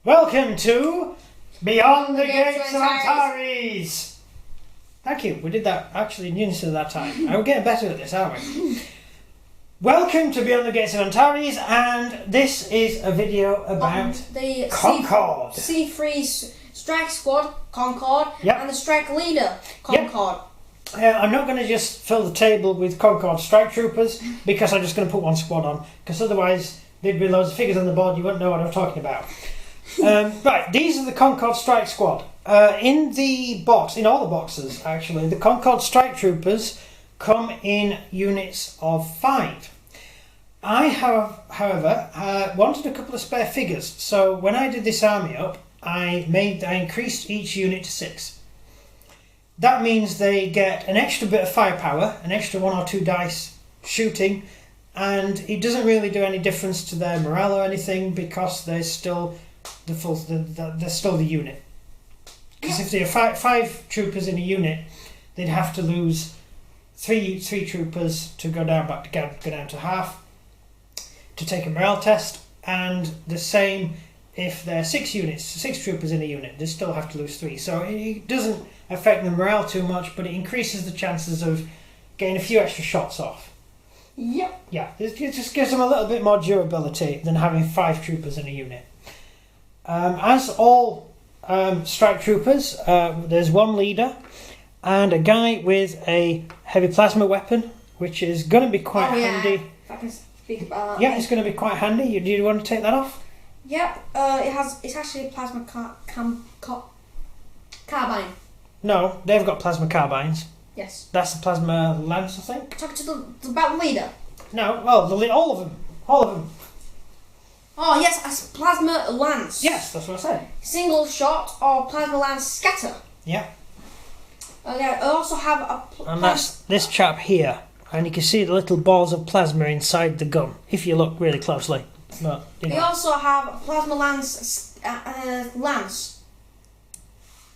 Welcome to Beyond the Gates of Antares. Thank you. We did that actually in unison that time. We're getting better at this, aren't we? Welcome to Beyond the Gates of Antares, and this is a video about the Concorde. C3 strike squad, Concorde, Yep. and the strike leader, Concorde. I'm not going to just fill the table with Concorde strike troopers because I'm just going to put one squad on, because otherwise there'd be loads of figures on the board, you wouldn't know what I'm talking about. Right, these are the Concorde strike squad. In the box, in all the boxes actually, the Concorde strike troopers come in units of 5. I have, however, wanted a couple of spare figures, so when I did this army up, I increased each unit to 6. That means they get an extra bit of firepower, an extra 1 or 2 dice shooting, and it doesn't really do any difference to their morale or anything because they're still they're still the unit. Because if there are 5 troopers in a unit, they'd have to lose 3 troopers to go down to half to take a morale test, and the same if there are 6 troopers in a unit, they still have to lose 3. So it doesn't affect the morale too much, but it increases the chances of getting a few extra shots off. Yep. Yeah, it just gives them a little bit more durability than having 5 troopers in a unit. As all strike troopers, there's one leader and a guy with a heavy plasma weapon, which is going to be quite handy. If I can speak about that. Yeah, it's going to be quite handy. Do you want to take that off? Yep. It's actually a plasma carbine. No, they've got plasma carbines. Yes. That's the plasma lance, I think. Talking to the battle leader. No, well, all of them. Oh yes, a plasma lance. Yes, that's what I said. Single shot or plasma lance scatter. Yeah. Okay, I also have a. And that's this chap here, and you can see the little balls of plasma inside the gun if you look really closely. But We also have a plasma lance. Lance.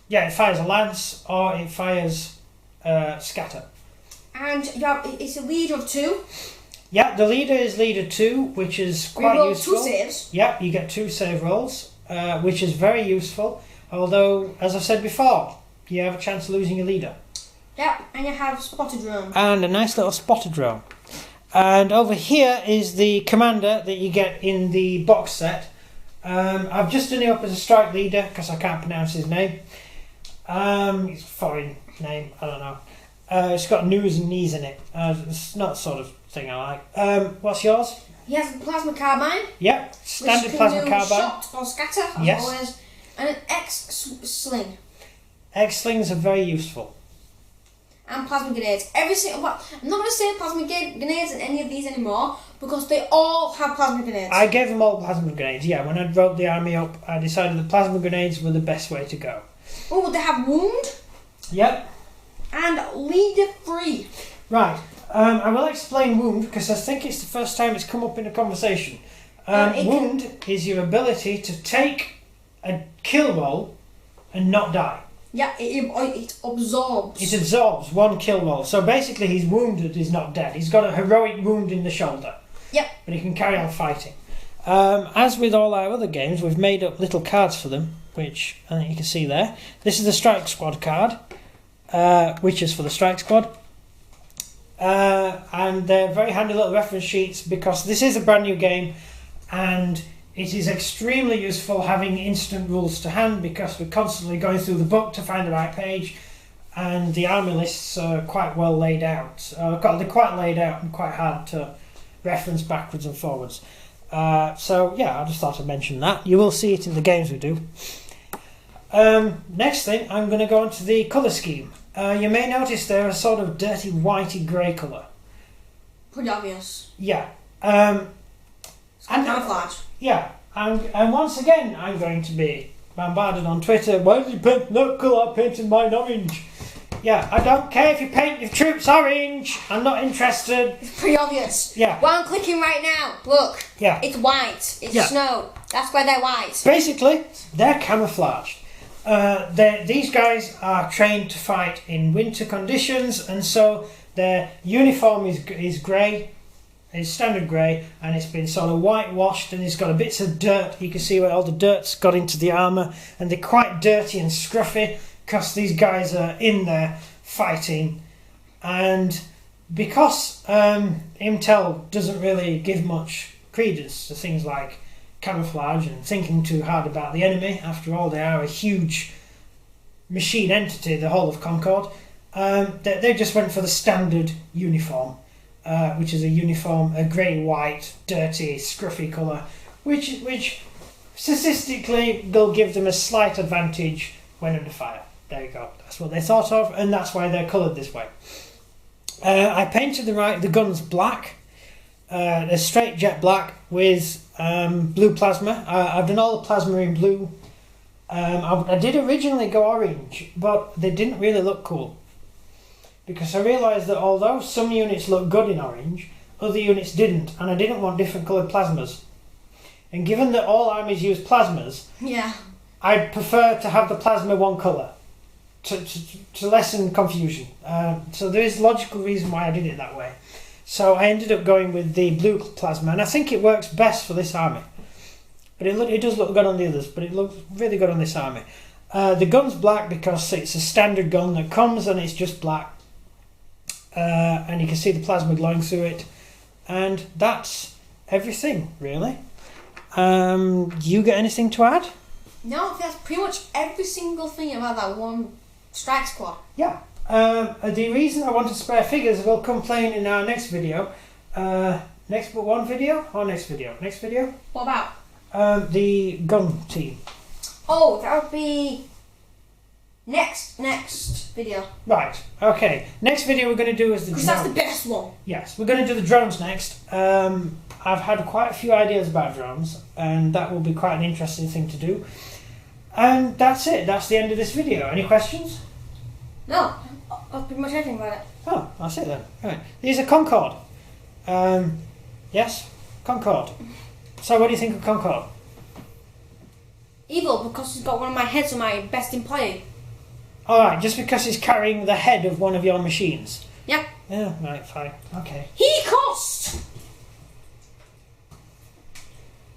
Yeah, it fires a lance or it fires scatter. And it's a leader of 2. Yeah, the leader is leader 2, which is quite useful. 2 saves. Yeah, you get 2 save rolls, which is very useful. Although, as I said before, you have a chance of losing your leader. Yep, and you have spotted drone. And a nice little spotter drone. And over here is the commander that you get in the box set. I've just done it up as a strike leader because I can't pronounce his name. It's a foreign name, I don't know. It's got news and knees in it. It's not the sort of thing I like. What's yours? He has a plasma carbine. Yep, standard plasma carbine. Shot or scatter, as Yes. always. And an X-sling. X-slings are very useful. And plasma grenades. Every single. Well, I'm not going to say plasma grenades in any of these anymore because they all have plasma grenades. I gave them all plasma grenades. Yeah, when I wrote the army up, I decided that plasma grenades were the best way to go. Oh, they have wound Yep. and leader free. Right. I will explain wound because I think it's the first time it's come up in a conversation. Wound is your ability to take a kill roll and not die. Yeah, it absorbs. It absorbs 1 kill roll. So basically he's wounded, he's not dead. He's got a heroic wound in the shoulder. Yep. But he can carry on fighting. As with all our other games, we've made up little cards for them, which I think you can see there. This is the Strike Squad card, which is for the Strike Squad. And they're very handy little reference sheets because this is a brand new game and it is extremely useful having instant rules to hand because we're constantly going through the book to find the right page, and the army lists are quite well laid out. They're quite laid out and quite hard to reference backwards and forwards. So yeah, I just thought I'd mention that. You will see it in the games we do. Next thing, I'm going to go on to the colour scheme. You may notice they're a sort of dirty whitey grey colour. Pretty obvious. Yeah. It's camouflage. Yeah, and once again I'm going to be bombarded on Twitter. Why did you paint that colour? I painted mine orange. Yeah, I don't care if you paint your troops orange. I'm not interested. It's pretty obvious. Yeah. Well, I'm clicking right now. Look. Yeah. It's white. It's snow. That's why they're white. Basically, they're camouflaged. These guys are trained to fight in winter conditions, and so their uniform is grey. It's standard grey, and it's been sort of whitewashed, and it's got bits of dirt. You can see where all the dirt's got into the armour, and they're quite dirty and scruffy because these guys are in there fighting. And because Intel doesn't really give much credence to things like camouflage and thinking too hard about the enemy, after all they are a huge machine entity, the whole of Concorde, they just went for the standard uniform, which is a grey-white, dirty, scruffy colour, which statistically they'll give them a slight advantage when under fire. There you go, that's what they thought of, and that's why they're coloured this way. I painted the guns black. They're straight jet black with blue plasma. I've done all the plasma in blue. I did originally go orange, but they didn't really look cool. Because I realised that although some units look good in orange, other units didn't, and I didn't want different coloured plasmas. And given that all armies use plasmas, yeah, I'd prefer to have the plasma one colour to lessen confusion. So there is a logical reason why I did it that way. So I ended up going with the blue plasma, and I think it works best for this army. But it does look good on the others, but it looks really good on this army. The gun's black because it's a standard gun that comes and it's just black. And you can see the plasma glowing through it. And that's everything, really. Do you get anything to add? No, I think that's pretty much every single thing about that one strike squad. Yeah. The reason I want to spare figures will come plain in our next video. Next video? Next video? What about? The gun team. Oh, that would be next video. Right, okay. Next video we're going to do is the drones. Because that's the best one. Yes, we're going to do the drones next. I've had quite a few ideas about drones, and that will be quite an interesting thing to do. And that's it. That's the end of this video. Any questions? No, that's pretty much everything about it. Oh, that's it then. Right. These are Concorde. Yes, Concorde. So what do you think of Concorde? Evil, because he's got one of my heads on my best employee. Alright, just because he's carrying the head of one of your machines. Yeah. Yeah, right, fine. Okay. He cost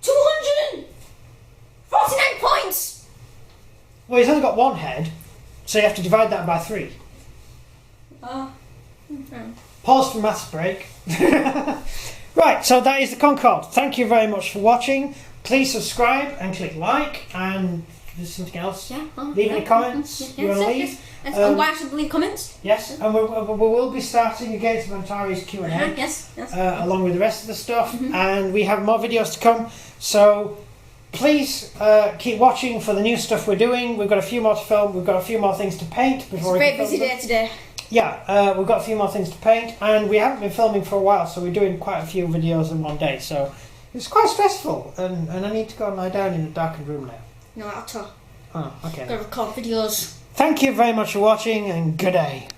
249 points! Well, he's only got one head, so you have to divide that by 3. Pause for maths break. Right, so that is the Concorde. Thank you very much for watching. Please subscribe and click like, and there's something else. Yeah. Leave any comments you want to leave. Yes. And why should leave comments? Yes, and we will be starting again some Antares Q&A. Yes. Along with the rest of the stuff, and we have more videos to come. So please keep watching for the new stuff we're doing. We've got a few more to film. We've got a few more things to paint before. It's a very busy day today. Yeah, we've got a few more things to paint, and we haven't been filming for a while, so we're doing quite a few videos in one day. So it's quite stressful, and I need to go and lie down in a darkened room now. No, I'll talk. Oh, okay. Gotta record videos. Thank you very much for watching, and good day.